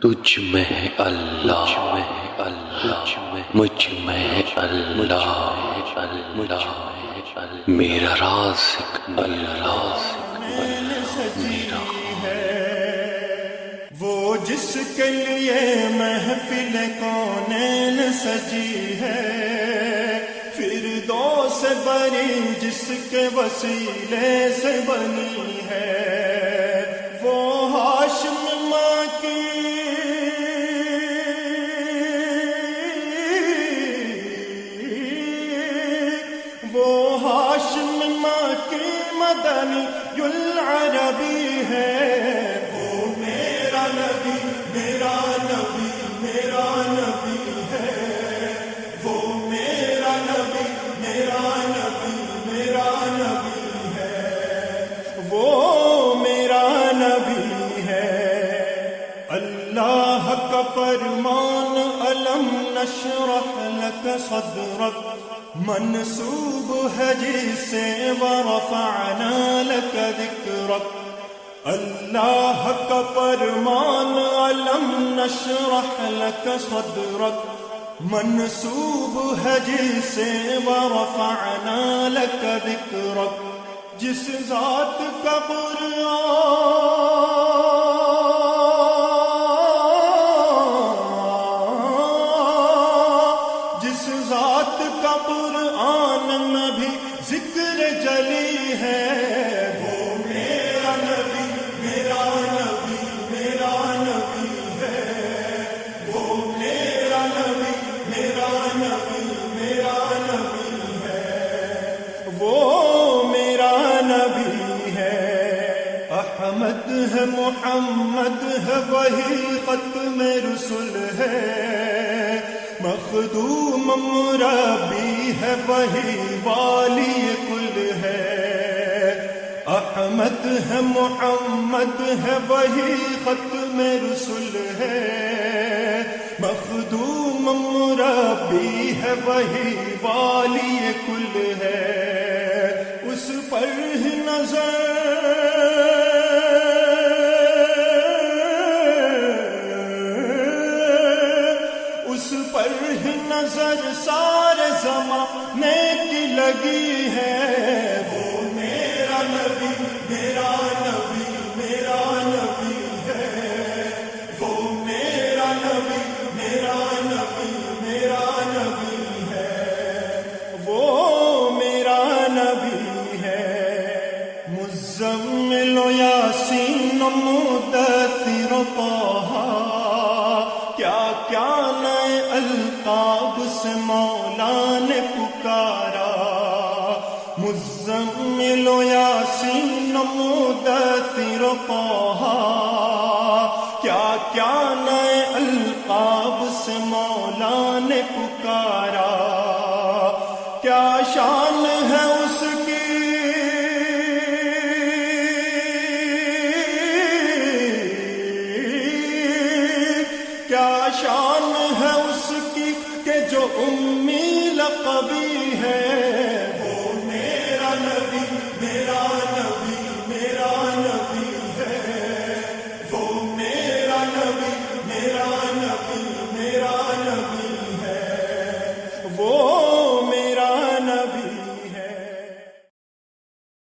تجھ میں ہے اللہ، مجھ میں ہے اللہ، میرا رازق اللہ، میرا وہ جس کے لیے محفل کونین سجی ہے، فردوس بری جس کے وسیلے سے بنی ہے، وہ ہاشم ماں کی مدنی العربی ہے، وہ میرا نبی میرا نبی میرا نبی ہے، وہ میرا نبی میرا نبی میرا نبی ہے، وہ میرا نبی ہے۔ اللہ کا فرمان علم نشرح لک صدرک منسوب ہے جسے ورفعنا لک ذکرک، اللہ کا فرمان علم نشرح لک صدرک منسوب ہے جسے ورفعنا لک ذکرک، جس ذات کا قرآن میں بھی ذکر جلی ہے، وہ میرا نبی میرا نبی میرا نبی ہے، وہ میرا نبی میرا نبی میرا نبی ہے، وہ میرا نبی ہے۔ احمد ہے محمد ہے وہی ختم رسل ہے، مخدوم مربی ہے وہی والی کل ہے، احمد ہے محمد ہے وہی ختم رسل ہے، مخدوم مربی ہے وہی والی کل ہے، اس پر ہی نظر نظر سارے زمانے کی لگی ہے، وہ میرا نبی میرا نبی میرا نبی ہے، وہ میرا نبی میرا نبی میرا نبی ہے، وہ میرا نبی ہے۔ مزمل و یاسین و مدثر و طٰہٰ، کیا کیا نئے القاب سے مولا نے پکارا، مزمل و یاسین و مدثر و طٰہٰ،